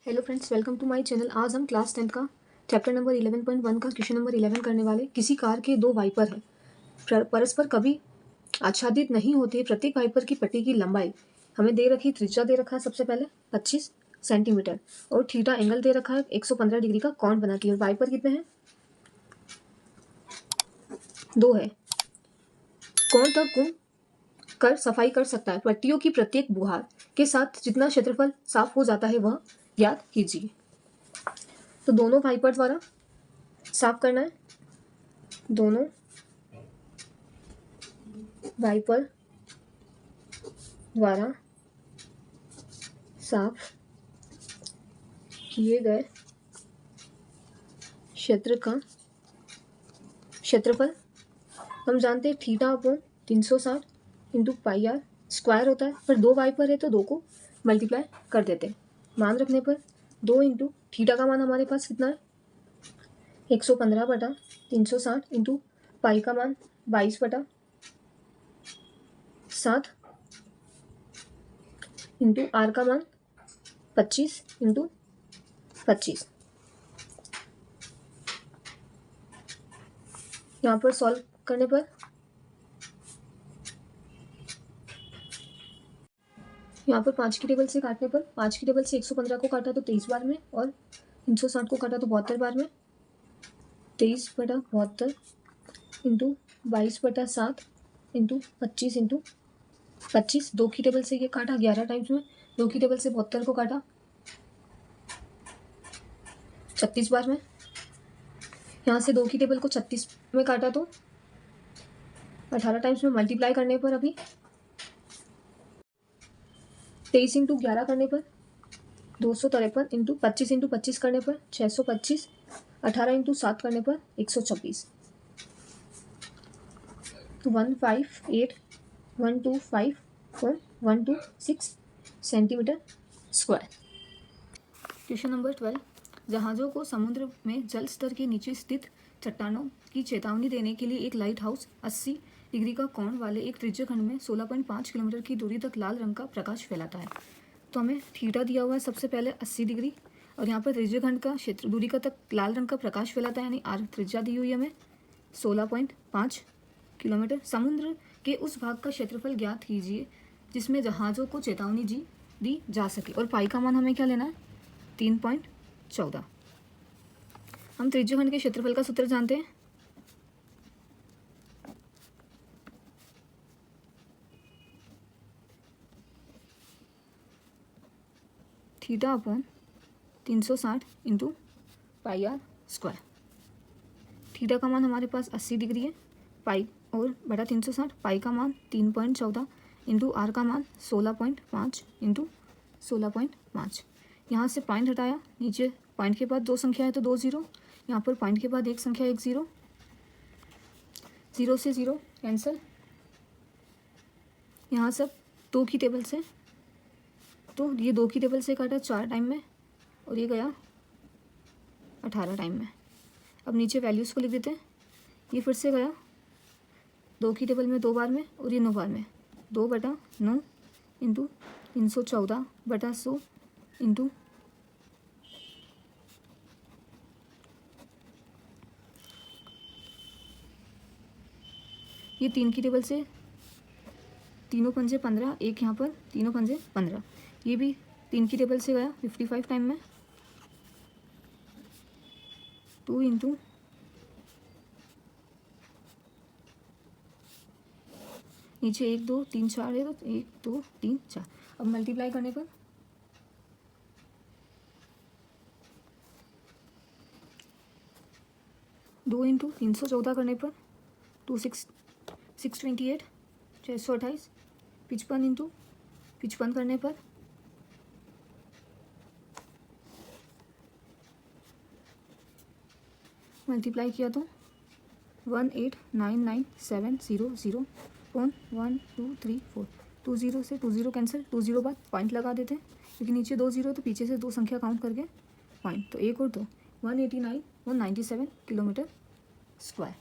Hello friends, welcome to my channel. आज हम class 10 का चैप्टर नंबर 11.1 का क्वेश्चन नंबर 11 करने वाले। किसी कार के दो वाइपर हैं, परस्पर कभी आच्छादित नहीं होते। प्रत्येक वाइपर की पट्टी की लंबाई हमें दे रखी, त्रिज्या दे रखा है सबसे पहले 25 सेंटीमीटर और थीटा एंगल दे रखा है 115 डिग्री का कोण बनाती है। और वाइपर कितने हैं? दो है। कौन तक गुम कर सफाई कर सकता है? पट्टियों की प्रत्येक बुहार के साथ जितना क्षेत्रफल साफ हो जाता है वह ज्ञात कीजिए। तो दोनों वाइपर द्वारा साफ करना है। दोनों वाइपर द्वारा साफ किए गए क्षेत्रफल हम जानते हैं theta upon 360 into pi R square होता है। पर दो वाइपर है तो दो को मल्टीप्लाई कर देते हैं। मान रखने पर 2 इंटू थीटा का मान हमारे पास कितना है 115 बटा 360 इंटू पाई का मान 22 बटा 7 इंटू आर का मान 25 इंटू 25। यहाँ पर सॉल्व करने पर यहाँ पर 5 की टेबल से काटने पर 5 की टेबल से 115 को काटा तो 23 बार में और 360 को काटा तो 72 बार में। 23 बटा 72 इंटू 22 बटा 7 इंटू 25 इंटू 25। 2 की टेबल से ये काटा 11 टाइम्स में। 2 की टेबल से 72 को काटा 36 बार में। यहाँ से 2 की टेबल को 36 में काटा तो 18 टाइम्स में। मल्टीप्लाई करने पर अभी 23 इंटू 11 करने पर 253 इंटू 25 इंटू 25 करने पर 625। 18 इंटू 7 करने पर 126। 158.125 सेंटीमीटर स्क्वायर। Question number 12। जहाज़ों को समुद्र में जल स्तर के नीचे स्थित चट्टानों की चेतावनी देने के लिए एक लाइट हाउस 80 डिग्री का कोण वाले एक त्रिज्य खंड में 16.5 किलोमीटर की दूरी तक लाल रंग का प्रकाश फैलाता है। तो हमें थीटा दिया हुआ है सबसे पहले 80 डिग्री और यहाँ पर त्रिज्य खंड का क्षेत्र दूरी का तक लाल रंग का प्रकाश फैलाता है, यानी आर त्रिज्या दी हुई है हमें 16.5 किलोमीटर। समुद्र के उस भाग का क्षेत्रफल ज्ञात कीजिए जिसमें जहाज़ों को चेतावनी दी जा सके। और पाई का मान हमें क्या लेना है 3.14। हम त्रिज्य खंड के क्षेत्रफल का सूत्र जानते हैं। Theta upon 360 into pi R square. Theta का मान हमारे पास 80 डिग्री है, पाई और बटा 360, पाई का मान 3.14 इंटू आर का मान 16.5 इंटू 16.5। यहाँ से पॉइंट हटाया, नीचे पॉइंट के बाद दो संख्या है तो 2 0। यहाँ पर पॉइंट के बाद एक संख्या 1 0। 0 से 0 कैंसिल। यहाँ सब 2 की टेबल से, तो ये 2 की टेबल से काटा 4 टाइम में और ये गया 18 टाइम में। अब नीचे वैल्यूज़ को लिख देते हैं। ये फिर से गया 2 की टेबल में 2 बार में और ये 9 बार में। 2 बटा 9 इंटू 314 बटा 100 इंटू ये 3 की टेबल से तीनों पंजे 15, एक यहाँ पर तीनों पंजे 15। ये भी 3 की टेबल से गया 55 टाइम में। 2 इंटू नीचे 1 2 3 4 है तो 1 2 3 4। अब मल्टीप्लाई करने पर 2 इंटू 314 करने पर 628 628। 55 इंटू 55 करने पर मल्टीप्लाई किया तो 1899700.1234। 2 0 से 2 0 कैंसिल। 2 0 बाद पॉइंट लगा देते हैं क्योंकि नीचे 2 0 तो पीछे से दो संख्या काउंट करके पॉइंट, तो 1 और 2 197 किलोमीटर स्क्वायर।